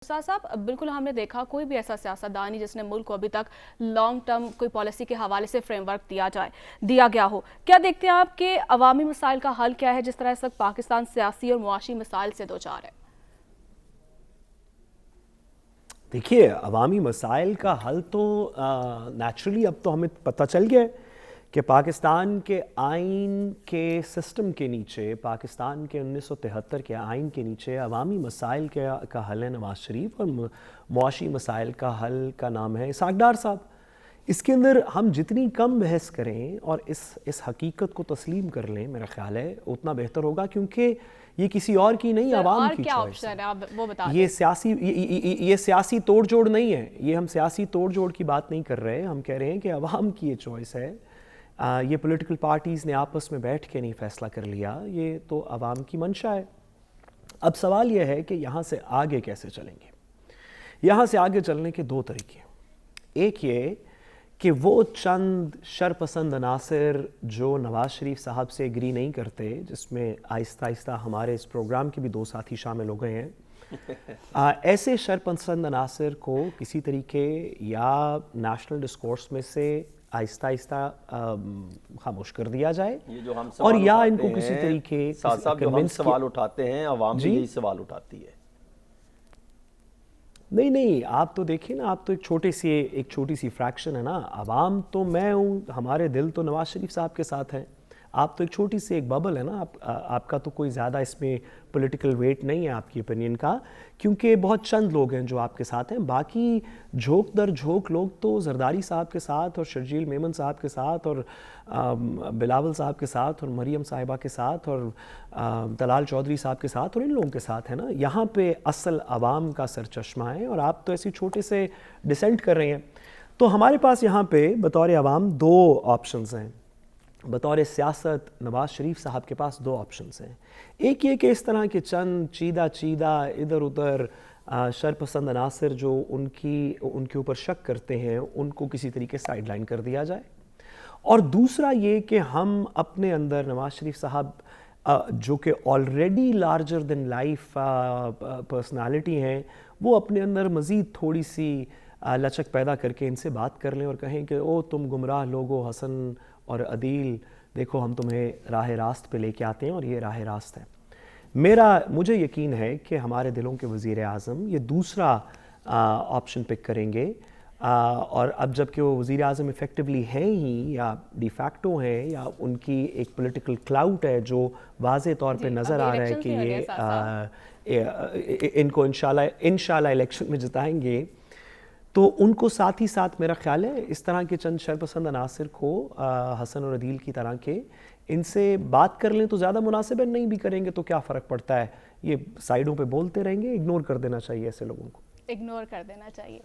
استاد صاحب بالکل ہم نے دیکھا کوئی بھی ایسا سیاستدان جس نے ملک کو ابھی تک لانگ ٹرم کوئی پالیسی کے حوالے سے فریم ورک دیا گیا ہو. کیا دیکھتے ہیں آپ کہ عوامی مسائل کا حل کیا ہے جس طرح اس وقت پاکستان سیاسی اور معاشی مسائل سے دوچار ہے؟ دیکھیے عوامی مسائل کا حل تو نیچرلی اب تو ہمیں پتہ چل گیا ہے کہ پاکستان کے آئین کے سسٹم کے نیچے، پاکستان کے 1973 کے آئین کے نیچے عوامی مسائل کا حل ہے نواز شریف، اور معاشی مسائل کا حل کا نام ہے اسحاق ڈار صاحب. اس کے اندر ہم جتنی کم بحث کریں اور اس حقیقت کو تسلیم کر لیں، میرا خیال ہے اتنا بہتر ہوگا، کیونکہ یہ کسی اور کی نہیں، عوام کی چوائس ہے. یہ سیاسی توڑ جوڑ نہیں ہے، یہ ہم سیاسی توڑ جوڑ کی بات نہیں کر رہے، ہم کہہ رہے ہیں کہ عوام کی یہ چوائس ہے. یہ پولیٹیکل پارٹیز نے آپس میں بیٹھ کے نہیں فیصلہ کر لیا، یہ تو عوام کی منشا ہے. اب سوال یہ ہے کہ یہاں سے آگے کیسے چلیں گے. یہاں سے آگے چلنے کے دو طریقے. ایک یہ کہ وہ چند شرپسند عناصر جو نواز شریف صاحب سے ایگری نہیں کرتے، جس میں آہستہ آہستہ ہمارے اس پروگرام کے بھی 2 ساتھی شامل ہو گئے ہیں، ایسے شرپسند عناصر کو کسی طریقے یا نیشنل ڈسکورس میں سے آہستہ آہستہ خاموش کر دیا جائے، اور یا ان کو کسی طریقے جو ہم سوال اٹھاتے ہیں عوام بھی یہی سوال اٹھاتی ہے. نہیں، آپ تو دیکھیں نا، آپ تو ایک چھوٹی سی فریکشن ہے نا. عوام تو میں ہوں، ہمارے دل تو نواز شریف صاحب کے ساتھ ہیں. آپ تو ایک چھوٹی سی ایک ببل ہے نا. آپ کا تو کوئی زیادہ اس میں پولیٹیکل ویٹ نہیں ہے آپ کی اوپینین کا، کیونکہ بہت چند لوگ ہیں جو آپ کے ساتھ ہیں. باقی جھوک در جھوک لوگ تو زرداری صاحب کے ساتھ، اور شرجیل میمن صاحب کے ساتھ، اور بلاول صاحب کے ساتھ، اور مریم صاحبہ کے ساتھ، اور طلال چودھری صاحب کے ساتھ، اور ان لوگوں کے ساتھ ہے نا. یہاں پہ اصل عوام کا سرچشمہ ہے، اور آپ تو ایسی چھوٹے سے ڈسینٹ کر رہے ہیں. تو ہمارے پاس یہاں پہ بطور عوام 2 آپشنز ہیں. بطور سیاست نواز شریف صاحب کے پاس 2 آپشنز ہیں. ایک یہ کہ اس طرح کے چند چیدہ ادھر ادھر شرپسند عناصر جو ان کے اوپر شک کرتے ہیں، ان کو کسی طریقے سائیڈ لائن کر دیا جائے. اور دوسرا یہ کہ ہم اپنے اندر نواز شریف صاحب جو کہ already larger then life personality ہیں، وہ اپنے اندر مزید تھوڑی سی لچک پیدا کر کے ان سے بات کر لیں اور کہیں کہ او تم گمراہ لوگو، حسن اور عدیل، دیکھو ہم تمہیں راہ راست پہ لے کے آتے ہیں، اور یہ راہ راست ہے. مجھے یقین ہے کہ ہمارے دلوں کے وزیر اعظم یہ دوسرا آپشن پک کریں گے. اور اب جب کہ وہ وزیر اعظم افیکٹولی ہیں ہی، یا ڈی فیکٹو ہیں، یا ان کی ایک پولیٹیکل کلاؤٹ ہے جو واضح طور پہ نظر آ رہا ہے کہ یہ ان کو انشاءاللہ الیکشن میں جتائیں گے، تو ان کو ساتھ ہی ساتھ میرا خیال ہے اس طرح کے چند شرپسند عناصر کو حسن اور عدیل کی طرح کے، ان سے بات کر لیں تو زیادہ مناسب ہے. نہیں بھی کریں گے تو کیا فرق پڑتا ہے، یہ سائیڈوں پہ بولتے رہیں گے. اگنور کر دینا چاہیے ایسے لوگوں کو. اگنور کر دینا چاہیے.